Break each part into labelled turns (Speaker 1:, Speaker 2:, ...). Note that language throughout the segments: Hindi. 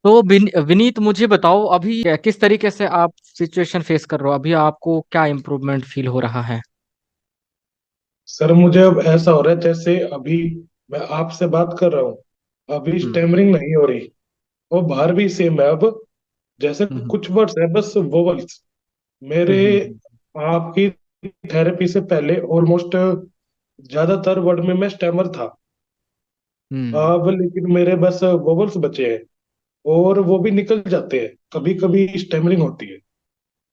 Speaker 1: तो विनीत, मुझे बताओ अभी किस तरीके से आप सिचुएशन फेस कर रहे हो। अभी आपको क्या इम्प्रूवमेंट फील हो रहा है?
Speaker 2: सर मुझे अब ऐसा हो रहा है जैसे अभी मैं आपसे बात कर रहा हूँ, अभी
Speaker 1: हम्म
Speaker 2: स्टेमरिंग नहीं हो रही। और बाहर भी सेम है अब। जैसे
Speaker 1: हम्म
Speaker 2: कुछ वर्ड्स है बस वोवल्स मेरे।
Speaker 1: हम्म
Speaker 2: आपकी थेरेपी से पहले ऑलमोस्ट ज्यादातर वर्ड में मैं स्टेमर था।
Speaker 1: हम्म।
Speaker 2: अब लेकिन मेरे बस वोवल्स बचे हैं, और वो भी निकल जाते हैं। कभी कभी स्टेमरिंग होती है।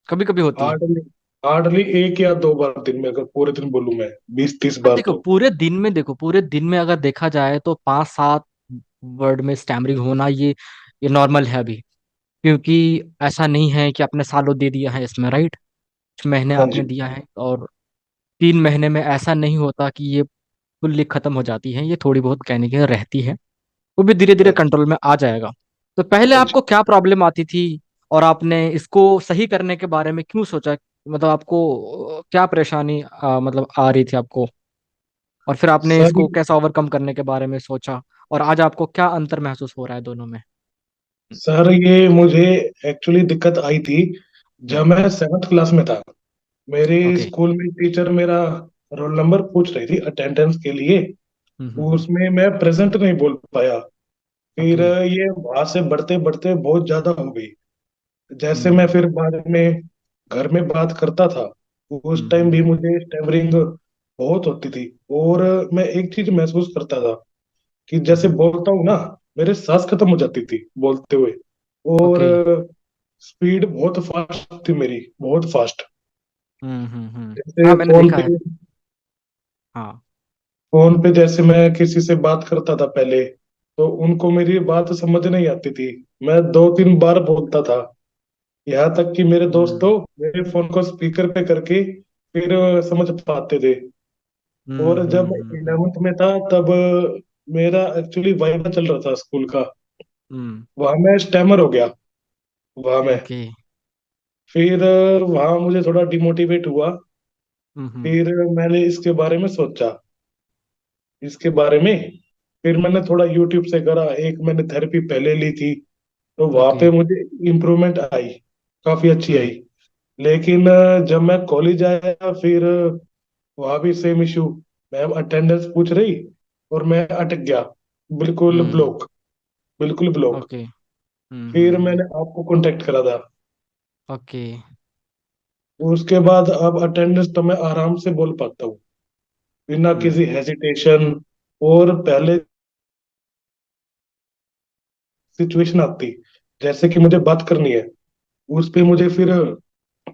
Speaker 1: कभी कभी होती है।
Speaker 2: हार्डली हार्डली एक या दो बार दिन में, अगर पूरे दिन बोलूं मैं 20-30 बार
Speaker 1: देखो
Speaker 2: तो।
Speaker 1: पूरे दिन में अगर देखा जाए तो 5-7 वर्ड में स्टैमरिंग होना, ये नॉर्मल है अभी। क्योंकि ऐसा नहीं है कि आपने सालों दे दिया है इसमें, राइट? कुछ महीने
Speaker 2: हाँ
Speaker 1: आपने
Speaker 2: जी।
Speaker 1: दिया है, और 3 महीने में ऐसा नहीं होता कि ये फुल्ली खत्म हो जाती है। ये थोड़ी बहुत कहने की रहती है, वो भी धीरे धीरे
Speaker 2: हाँ जी।
Speaker 1: कंट्रोल में आ जाएगा। तो पहले
Speaker 2: हाँ जी।
Speaker 1: आपको क्या प्रॉब्लम आती थी, और आपने इसको सही करने के बारे में क्यों सोचा? मतलब आपको क्या परेशानी मतलब आ रही थी आपको, और फिर आपने
Speaker 2: सर
Speaker 1: इसको कैसे ओवरकम करने के बारे में सोचा, और आज आपको क्या अंतर महसूस हो रहा है दोनों में?
Speaker 2: सर ये मुझे एक्चुअली दिक्कत आई थी जब
Speaker 1: हम्म।
Speaker 2: मैं 7th क्लास में था। मेरे
Speaker 1: ओके।
Speaker 2: स्कूल में टीचर मेरा रोल नंबर पूछ रही थी अटेंडेंस के लिए।
Speaker 1: हम्म।
Speaker 2: उसमें मैं प्रेजेंट नहीं बोल पाया। फिर
Speaker 1: ओके।
Speaker 2: ये वहां से बढ़ते बढ़ते बहुत ज्यादा हो गई। जैसे मैं
Speaker 1: हम्म
Speaker 2: फिर बाद में घर में बात करता था, उस टाइम भी
Speaker 1: हम्म।
Speaker 2: मुझे स्टैमरिंग बहुत होती थी। और मैं एक चीज महसूस करता था कि जैसे
Speaker 1: हम्म।
Speaker 2: बोलता हूँ ना, मेरे सांस खत्म हो जाती थी बोलते हुए। और
Speaker 1: ओके।
Speaker 2: स्पीड बहुत फास्ट थी मेरी, बहुत फास्ट।
Speaker 1: हाँ,
Speaker 2: जैसे
Speaker 1: मैंने देखा है। हाँ।
Speaker 2: जैसे मैं किसी से बात करता था पहले, तो उनको मेरी बात समझ नहीं आती थी। मैं 2-3 बार बोलता था, यहाँ तक कि मेरे दोस्त
Speaker 1: हम्म
Speaker 2: तो मेरे फोन को स्पीकर पे करके फिर समझ पाते थे। और जब
Speaker 1: हम्म।
Speaker 2: 11th में था तब मेरा एक्चुअली वाइवा चल रहा था स्कूल का।
Speaker 1: हम्म।
Speaker 2: वहां मैं स्टैमर हो गया, वहां मैं।
Speaker 1: ओके।
Speaker 2: फिर वहां मुझे थोड़ा डिमोटिवेट हुआ।
Speaker 1: हम्म।
Speaker 2: फिर मैंने इसके बारे में सोचा, इसके बारे में फिर मैंने थोड़ा यूट्यूब से करा। एक मैंने थेरेपी पहले ली थी, तो वहां
Speaker 1: ओके।
Speaker 2: पे मुझे इम्प्रूवमेंट आई, काफी अच्छी
Speaker 1: हम्म
Speaker 2: आई। लेकिन जब मैं कॉलेज आया फिर वहां भी सेम इशू। मैम अटेंडेंस पूछ रही और मैं अटक गया, बिल्कुल
Speaker 1: हम्म।
Speaker 2: ब्लॉक, बिल्कुल ब्लॉक।
Speaker 1: ओके।
Speaker 2: फिर मैंने आपको कांटेक्ट करा था।
Speaker 1: ओके।
Speaker 2: उसके बाद अब अटेंडेंस तो मैं आराम से बोल पाता हूँ, बिना
Speaker 1: हम्म
Speaker 2: किसी हेजिटेशन। और पहले सिचुएशन आती, जैसे कि मुझे बात करनी है, उस पे मुझे फिर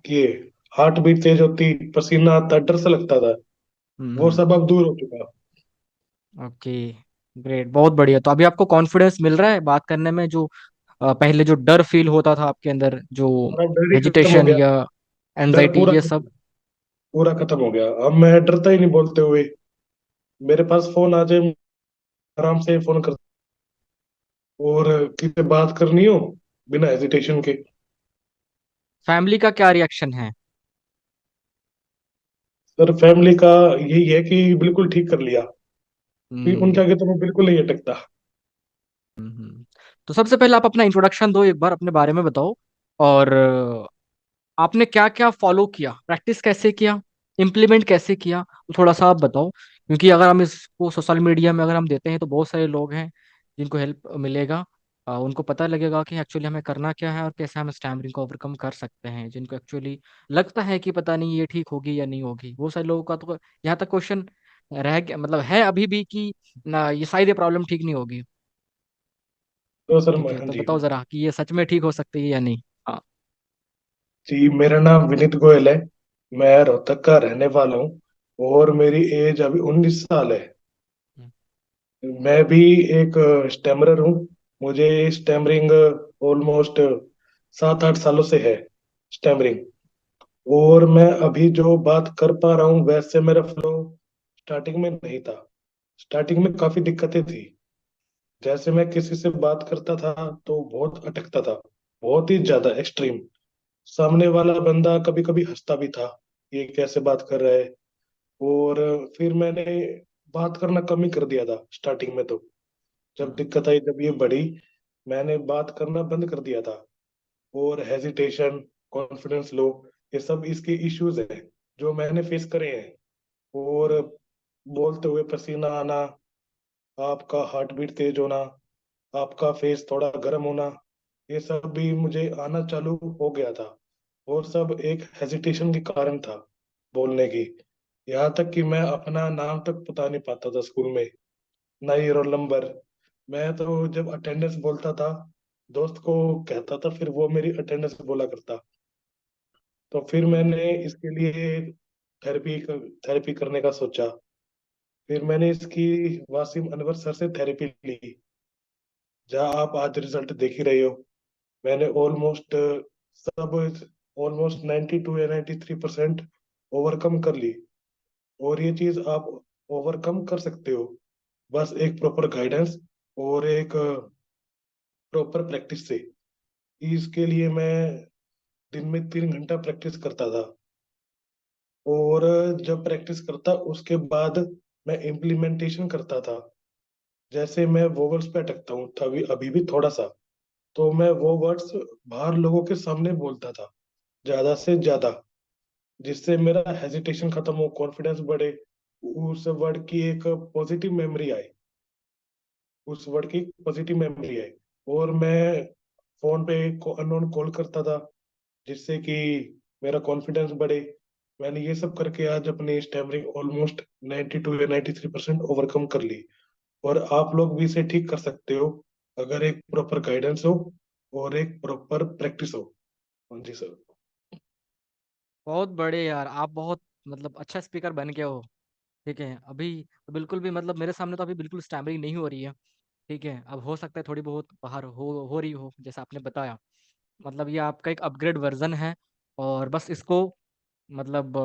Speaker 2: ये हार्ट बीट तेज होती, पसीना आता, डर सा लगता था। वो
Speaker 1: हम्म।
Speaker 2: सब अब दूर हो चुका।
Speaker 1: ओके। ग्रेट, बहुत बढ़िया। तो अभी आपको कॉन्फिडेंस मिल रहा है बात करने में? जो पहले जो डर फील होता था आपके अंदर, जो
Speaker 2: और अब डर ही खत्म हो
Speaker 1: हेजिटेशन
Speaker 2: गया।
Speaker 1: या
Speaker 2: डर
Speaker 1: एनजाइटी, ये सब?
Speaker 2: पूरा खत्म हो गया। अब मैं डरता ही नहीं बोलते हुए। मेरे पास फोन आ जाए, आराम से फोन कर, और किसी से बात करनी हो बिना हेजिटेशन के।
Speaker 1: फैमिली का क्या रिएक्शन है?
Speaker 2: सर फैमिली का यही है कि बिल्कुल ठीक कर लिया, कि उनके
Speaker 1: हम्म
Speaker 2: आगे तो मैं बिल्कुल नहीं अटकता।
Speaker 1: तो सबसे पहले आप अपना इंट्रोडक्शन दो, एक बार अपने बारे में बताओ। और आपने क्या क्या फॉलो किया, प्रैक्टिस कैसे किया, इम्प्लीमेंट कैसे किया, तो थोड़ा सा आप बताओ। क्योंकि अगर हम इसको सोशल मीडिया में अगर हम देते हैं तो बहुत सारे लोग हैं जिनको हेल्प मिलेगा। उनको पता लगेगा कि एक्चुअली हमें करना क्या है और कैसे हम स्टैमरिंग को ओवरकम कर सकते हैं। जिनको एक्चुअली लगता है कि पता नहीं ये ठीक होगी या नहीं होगी, वो सारे लोगों का तो यहाँ तक क्वेश्चन रह गया, मतलब है अभी भी, कि ना ये शायद ये प्रॉब्लम ठीक नहीं होगी।
Speaker 2: तो सर
Speaker 1: ठीक है,
Speaker 2: हाँ
Speaker 1: तो
Speaker 2: जी।
Speaker 1: बताओ जरा कि ये सच में ठीक हो सकती है या नहीं। हाँ।
Speaker 2: जी मेरा नाम विनीत गोयल है। मैं रोहतक का रहने वाला हूँ और मेरी एज अभी 19 साल है। मैं भी एक स्टेमरर हूँ। मुझे स्टेमरिंग ऑलमोस्ट 7-8 सालों से है, स्टेमरिंग। और मैं अभी जो बात कर पा रहा हूँ वैसे मेरा फ्लो स्टार्टिंग में नहीं था। स्टार्टिंग में काफी दिक्कतें थी। जैसे मैं किसी से बात करता था तो बहुत अटकता था, बहुत ही ज्यादा एक्सट्रीम। सामने वाला बंदा कभी कभी हंसता भी था, ये कैसे बात कर रहा है। और फिर मैंने बात करना कम ही कर दिया था स्टार्टिंग में। तो जब
Speaker 1: हम्म
Speaker 2: दिक्कत आई, जब ये बढ़ी, मैंने बात करना बंद कर दिया था। और हेजिटेशन, कॉन्फिडेंस लो, ये सब इसके इश्यूज हैं जो मैंने फेस करे हैं। और बोलते हुए पसीना आना, आपका हार्ट बीट तेज होना, आपका फेस थोड़ा गर्म होना, ये सब भी मुझे आना चालू हो गया था। और सब एक हेजिटेशन के कारण था बोलने की। यहाँ तक कि मैं अपना नाम तक बता नहीं पाता था स्कूल में, ना ही रोल नंबर। मैं तो जब अटेंडेंस बोलता था, दोस्त को कहता था, फिर वो मेरी अटेंडेंस बोला करता। तो फिर
Speaker 1: हम्म।
Speaker 2: मैंने इसके लिए थेरेपी थेरेपी करने का सोचा। फिर मैंने इसकी वासिम अनवर सर से थेरेपी ली, जहाँ आप आज रिजल्ट देख ही रहे हो। मैंने ऑलमोस्ट सब ऑलमोस्ट 92 या 93% ओवरकम कर ली। और ये चीज आप ओवरकम कर सकते हो बस एक प्रॉपर गाइडेंस और एक प्रॉपर प्रैक्टिस से। इसके लिए मैं दिन में 3 घंटा प्रैक्टिस करता था। और जब प्रैक्टिस करता उसके बाद मैं इम्प्लीमेंटेशन करता था। जैसे मैं वोवल्स पे अटकता हूँ तभी अभी भी थोड़ा सा, तो मैं वो वर्ड्स बाहर लोगों के सामने बोलता था ज्यादा से ज्यादा, जिससे मेरा हेजिटेशन खत्म हो, कॉन्फिडेंस बढ़े, उस वर्ड की एक पॉजिटिव मेमोरी आए, उस वर्ड की पॉजिटिव मेमोरी आए। और मैं फोन पे अननोन कॉल करता था, जिससे कि मेरा कॉन्फिडेंस बढ़े। मैंने ये सब करके आज अपनी स्टैमरिंग ऑलमोस्ट 92 या 93% ओवरकम कर ली। और आप लोग भी इसे ठीक कर सकते हो अगर एक प्रॉपर गाइडेंस हो और एक प्रॉपर प्रैक्टिस हो। हाँ जी सर।
Speaker 1: बहुत बड़े यार, आप बहुत मतलब अच्छा स्पीकर बन गए हो। ठीक है, अभी तो बिल्कुल भी मतलब मेरे सामने तो अभी बिल्कुल स्टैमरिंग नहीं हो रही है। ठीक है, अब हो सकता है थोड़ी बहुत बाहर हो रही हो जैसा आपने बताया। मतलब ये आपका एक अपग्रेड वर्जन है। और बस इसको मतलब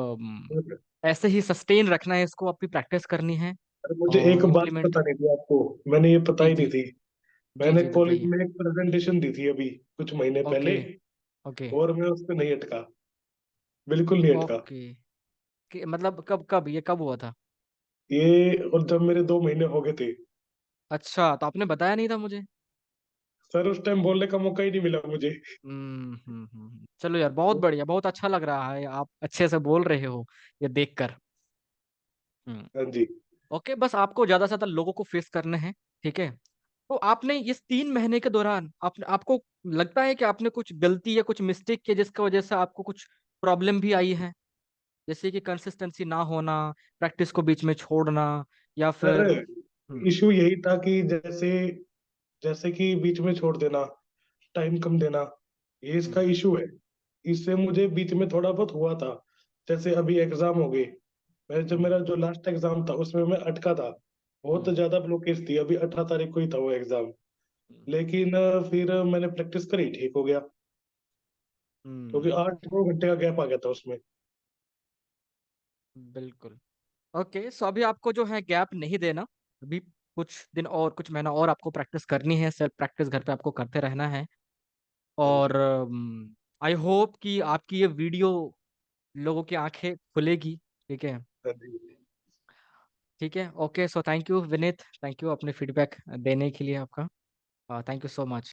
Speaker 1: ऐसे ही सस्टेन रखना है, इसको आपकी प्रैक्टिस करनी है।
Speaker 2: अरे मुझे एक
Speaker 1: और
Speaker 2: बात
Speaker 1: इम्प्लीमेंट।
Speaker 2: पता नहीं थी आपको, मैंने ये पता
Speaker 1: जी
Speaker 2: ही नहीं
Speaker 1: जी।
Speaker 2: थी।
Speaker 1: जी
Speaker 2: मैंने
Speaker 1: जी
Speaker 2: कॉलेज
Speaker 1: बताइए।
Speaker 2: में एक प्रेजेंटेशन दी थी अभी कुछ महीने
Speaker 1: ओके।
Speaker 2: पहले,
Speaker 1: ओके।
Speaker 2: और मैं उस पर नहीं अटका, बिल्कुल नहीं अटका।
Speaker 1: ओके। मतलब कब कब ये कब हुआ था?
Speaker 2: ये और जब मेरे 2 महीने हो गए थे।
Speaker 1: अच्छा, तो आपने बताया नहीं था मुझे।
Speaker 2: सर उस टाइम बोलने का मौका ही नहीं मिला मुझे।
Speaker 1: चलो यार, बहुत बढ़िया, बहुत अच्छा लग रहा है, आप अच्छे से बोल रहे हो ये देखकर। हम्म।
Speaker 2: हाँ जी।
Speaker 1: ओके, बस आपको ज्यादा से ज्यादा लोगों को फेस करने हैं। ठीक है। तो आपने इस 3 महीने के दौरान आपको लगता है कि आपने कुछ गलती या कुछ मिस्टेक किया जिसकी वजह से आपको कुछ प्रॉब्लम भी आई है? जैसे कि कंसिस्टेंसी ना होना, प्रैक्टिस को बीच में छोड़ना, या
Speaker 2: सर
Speaker 1: फिर
Speaker 2: इशू यही था कि जैसे जैसे कि बीच में छोड़ देना, टाइम कम देना, ये इसका
Speaker 1: हम्म।
Speaker 2: इशू है। इससे मुझे बीच में थोड़ा बहुत हुआ था। जैसे अभी एग्जाम हो गए, मैं जब
Speaker 1: हम्म।
Speaker 2: मेरा जो लास्ट एग्जाम था उसमें मैं अटका था। बहुत
Speaker 1: हम्म।
Speaker 2: ज्यादा ब्लॉकेज थी, अभी 18 तारीख को ही था वो एग्जाम।
Speaker 1: हम्म।
Speaker 2: लेकिन फिर मैंने प्रैक्टिस करी, ठीक हो गया। क्योंकि
Speaker 1: हम्म।
Speaker 2: 8-9 घंटे का गैप आ गया था उसमें।
Speaker 1: बिल्कुल। ओके, सो अभी आपको जो है गैप नहीं देना। अभी कुछ दिन और कुछ महीना और आपको प्रैक्टिस करनी है, सेल्फ प्रैक्टिस घर पे आपको करते रहना है।
Speaker 2: हाँ
Speaker 1: और
Speaker 2: जी।
Speaker 1: आई होप कि आपकी ये वीडियो लोगों की आंखें खुलेगी। ठीक है।
Speaker 2: हाँ जी।
Speaker 1: ठीक है। Okay, so thank you Vineet, thank you अपने फीडबैक देने के लिए आपका। Thank you so much.